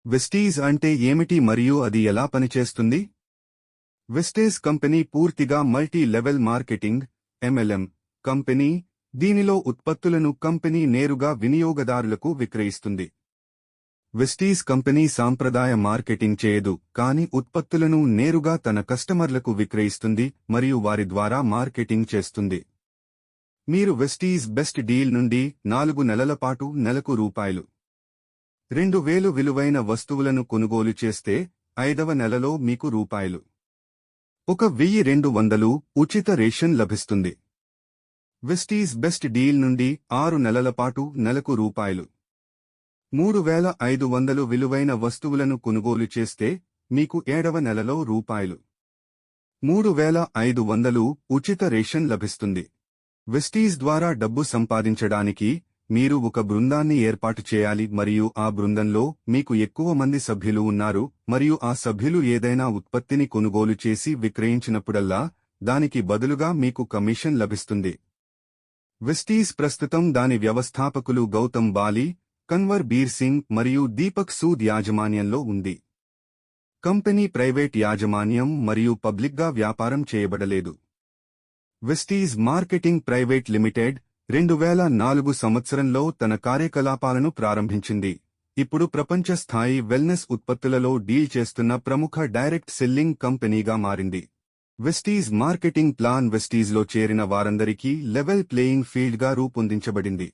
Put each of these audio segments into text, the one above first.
Vestige అంటే ఏమిటి మరియు అది ఎలా పనిచేస్తుంది? వెస్టేజ్ కంపెనీ పూర్తిగా multi level marketing (MLM) company. దీనిలో ఉత్పత్తులను కంపెనీ నేరుగా వినియోగదారులకు విక్రయిస్తుంది. వెస్టీజ్ కంపెనీ సాంప్రదాయ మార్కెటింగ్ చేయదు, కానీ ఉత్పత్తులను నేరుగా తన కస్టమర్లకు విక్రయిస్తుంది మరియు వారి ద్వారా మార్కెటింగ్ చేస్తుంది. మీరు వెస్టీజ్ బెస్ట్ డీల్ నుండి 4 నెలల పాటు నెలకు రూ. 2,000 విలువైన వస్తువులను కొనుగోలు చేస్తే 5వ నెలలో మీకు రూ. 1,200 ఉచిత రేషన్ లభిస్తుంది. వెస్టీజ్ బెస్ట్ డీల్ నుండి 6 నెలల పాటు నెలకు రూ. 3,500 విలువైన వస్తువులను కొనుగోలు చేస్తే మీకు 7వ నెలలో రూ. 3,500 ఉచిత రేషన్ లభిస్తుంది. వెస్టీజ్ ద్వారా డబ్బు సంపాదించడానికి మీరు ఒక బృందాన్ని ఏర్పాటు చేయాలి మరియు ఆ బృందంలో మీకు ఎక్కువ మంది సభ్యులు ఉన్నారు మరియు ఆ సభ్యులు ఏదైనా ఉత్పత్తిని కొనుగోలు చేసి విక్రయించినప్పుడల్లా దానికి బదులుగా మీకు కమిషన్ లభిస్తుంది. వెస్టీజ్ ప్రస్తుతం దాని వ్యవస్థాపకులు గౌతమ్ బాలి, కన్వర్ బీర్ సింగ్ మరియు దీపక్ సూద్ యాజమాన్యంలో ఉంది. కంపెనీ ప్రైవేట్ యాజమాన్యం మరియు పబ్లిక్గా వ్యాపారం చేయబడలేదు. వెస్టీజ్ మార్కెటింగ్ ప్రైవేట్ లిమిటెడ్ 2004 సంవత్సరంలో తన కార్యకలాపాలను ప్రారంభించింది. ఇప్పుడు ప్రపంచ స్థాయి వెల్నెస్ ఉత్పత్తులలో డీల్ చేస్తున్న ప్రముఖ డైరెక్ట్ సెల్లింగ్ కంపెనీగా మారింది. వెస్టీజ్ మార్కెటింగ్ ప్లాన్ వెస్టీజ్లో చేరిన వారందరికీ లెవెల్ ప్లేయింగ్ ఫీల్డ్గా రూపొందించబడింది.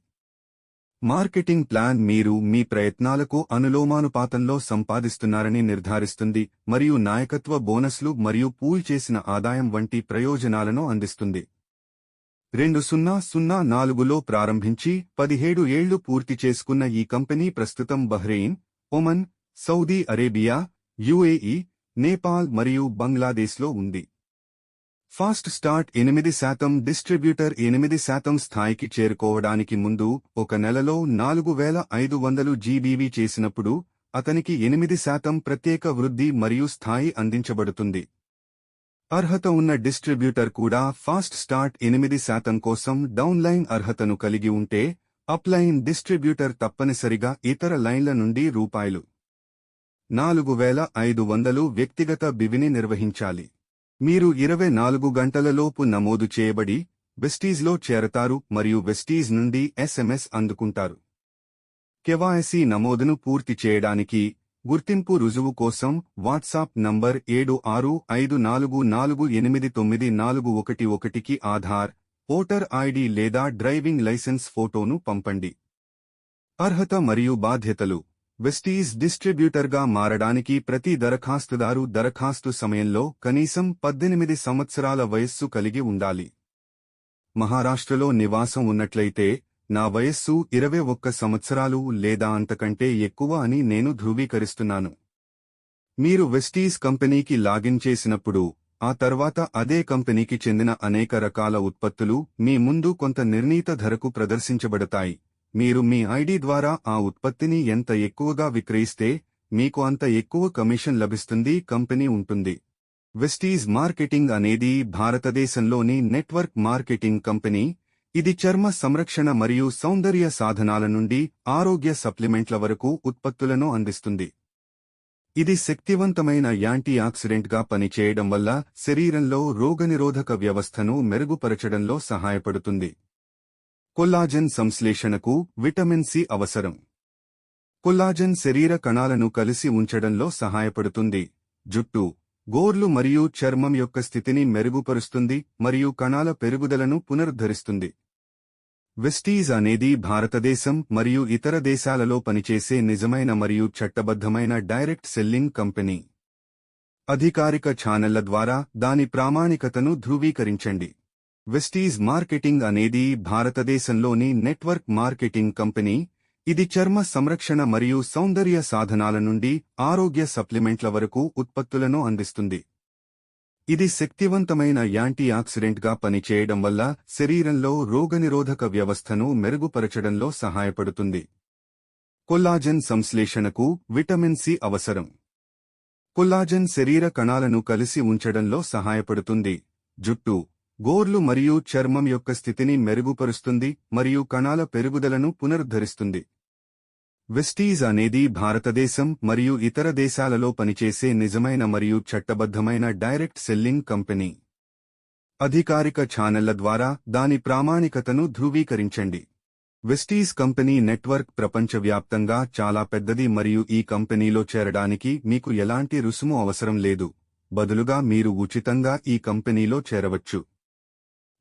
మార్కెటింగ్ ప్లాన్ మీరు మీ ప్రయత్నాలకు అనులోమానుపాతంలో సంపాదిస్తున్నారని నిర్ధారిస్తుంది మరియు నాయకత్వ బోనస్లు మరియు పూల్ చేసిన ఆదాయం వంటి ప్రయోజనాలను అందిస్తుంది. 2004లో ప్రారంభించి 17 ఏళ్లు పూర్తి చేసుకున్న ఈ కంపెనీ ప్రస్తుతం Bahrain, Oman, Saudi Arabia, UAE, Nepal మరియు బంగ్లాదేశ్లో ఉంది. ఫాస్ట్ స్టార్ట్ 8% డిస్ట్రిబ్యూటర్ 8% స్థాయికి చేరుకోవడానికి ముందు ఒక నెలలో 4,500 GBV చేసినప్పుడు అతనికి 8% ప్రత్యేక వృద్ధి మరియు స్థాయి అందించబడుతుంది. అర్హత ఉన్న డిస్ట్రిబ్యూటర్ కూడా ఫాస్ట్ స్టార్ట్ 8% కోసం డౌన్లైన్ అర్హతను కలిగి ఉంటే అప్లైన్ డిస్ట్రిబ్యూటర్ తప్పనిసరిగా ఇతర లైన్ల నుండి రూ. 4,500 వ్యక్తిగత బివిని నిర్వహించాలి. మీరు 24 గంటలలోపు నమోదు చేయబడి వెస్టీజ్లో చేరతారు మరియు వెస్టీజ్ నుండి SMS అందుకుంటారు. KYC నమోదును పూర్తి చేయడానికి గుర్తింపు రుజువు కోసం వాట్సాప్ నంబర్ 7654489411కి ఆధార్, ఓటర్ ID లేదా డ్రైవింగ్ లైసెన్స్ ఫోటోను పంపండి. అర్హత మరియు బాధ్యతలు. వెస్టీజ్ డిస్ట్రిబ్యూటర్గా మారడానికి ప్రతి దరఖాస్తుదారు దరఖాస్తు సమయంలో కనీసం 18 సంవత్సరాల వయస్సు కలిగి ఉండాలి. మహారాష్ట్రలో నివాసం ఉన్నట్లయితే నా వయస్సు 21 సంవత్సరాలు లేదా అంతకంటే ఎక్కువ అని నేను ధృవీకరిస్తున్నాను. మీరు వెస్టీజ్ కంపెనీకి లాగిన్ చేసినప్పుడు ఆ తర్వాత అదే కంపెనీకి చెందిన అనేక రకాల ఉత్పత్తులు మీ ముందు కొంత నిర్ణీత ధరకు ప్రదర్శించబడతాయి. మీరు మీ ID ద్వారా ఆ ఉత్పత్తిని ఎంత ఎక్కువగా విక్రయిస్తే మీకు అంత ఎక్కువ కమిషన్ లభిస్తుంది. కంపెనీ ఉంటుంది. వెస్టీజ్ మార్కెటింగ్ అనేది భారతదేశంలోని నెట్వర్క్ మార్కెటింగ్ కంపెనీ. ఇది చర్మ సంరక్షణ మరియు సౌందర్య సాధనాల నుండి ఆరోగ్య సప్లిమెంట్ల వరకు ఉత్పత్తులను అందిస్తుంది. ఇది శక్తివంతమైన యాంటీ ఆక్సిడెంట్గా పనిచేయడం వల్ల శరీరంలో రోగనిరోధక వ్యవస్థను మెరుగుపరచడంలో సహాయపడుతుంది. కొల్లాజెన్ సంశ్లేషణకు విటమిన్ సి అవసరం. కొల్లాజెన్ శరీర కణాలను కలిసి ఉంచడంలో సహాయపడుతుంది. జుట్టు, గోర్లు మరియు చర్మం యొక్క స్థితిని మెరుగుపరుస్తుంది మరియు కణాల పెరుగుదలను పునరుద్ధరిస్తుంది. వెస్టీజ్ అనేది భారతదేశం మరియు ఇతర దేశాలలో పనిచేసే నిజమైన మరియు చట్టబద్ధమైన డైరెక్ట్ సెల్లింగ్ కంపెనీ. అధికారిక ఛానళ్ల ద్వారా దాని ప్రామాణికతను ధృవీకరించండి. వెస్టీజ్ మార్కెటింగ్ అనేది భారతదేశంలోని నెట్వర్క్ మార్కెటింగ్ కంపెనీ. ఇది చర్మ సంరక్షణ మరియు సౌందర్య సాధనాల నుండి ఆరోగ్య సప్లిమెంట్ల వరకు ఉత్పత్తులను అందిస్తుంది. ఇది శక్తివంతమైన యాంటీ ఆక్సిడెంట్గా పనిచేయడం వల్ల శరీరంలో రోగనిరోధక వ్యవస్థను మెరుగుపరచడంలో సహాయపడుతుంది. కొల్లాజెన్ సంశ్లేషణకు విటమిన్ సి అవసరం. కొల్లాజెన్ శరీర కణాలను కలిసి ఉంచడంలో సహాయపడుతుంది. జుట్టు, గోర్లు మరియు చర్మం యొక్క స్థితిని మెరుగుపరుస్తుంది మరియు కణాల పెరుగుదలను పునరుద్ధరిస్తుంది. వెస్టీస్ అనేది భారతదేశం మరియు ఇతర దేశాలలో పనిచేసే నిజమైన మరియు చట్టబద్ధమైన డైరెక్ట్ సెల్లింగ్ కంపెనీ. అధికారిక ఛానళ్ల ద్వారా దాని ప్రామాణికతను ధృవీకరించండి. వెస్టీస్ కంపెనీ నెట్వర్క్ ప్రపంచవ్యాప్తంగా చాలా పెద్దది మరియు ఈ కంపెనీలో చేరడానికి మీకు ఎలాంటి రుసుము అవసరం లేదు, బదులుగా మీరు ఉచితంగా ఈ కంపెనీలో చేరవచ్చు.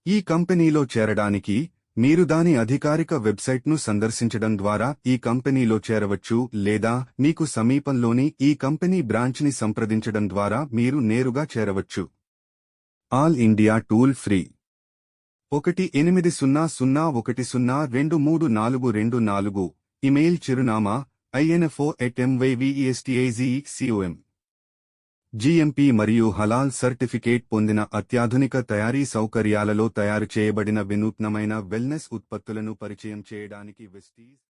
ఈ కంపెనీలో చేరడానికి మీరు దాని అధికారిక వెబ్సైట్ను సందర్శించడం ద్వారా ఈ కంపెనీలో చేరవచ్చు లేదా మీకు సమీపంలోని ఈ కంపెనీ బ్రాంచ్ని సంప్రదించడం ద్వారా మీరు నేరుగా చేరవచ్చు. All India toll free 180010232424. Email చిరునామా info@myvestazcom. జిఎంపి మరియు హలాల్ సర్టిఫికేట్ పొందిన అత్యాధునిక తయారీ సౌకర్యాలలో తయారు చేయబడిన వినూత్నమైన వెల్నెస్ ఉత్పత్తులను పరిచయం చేయడానికి వెస్టీస్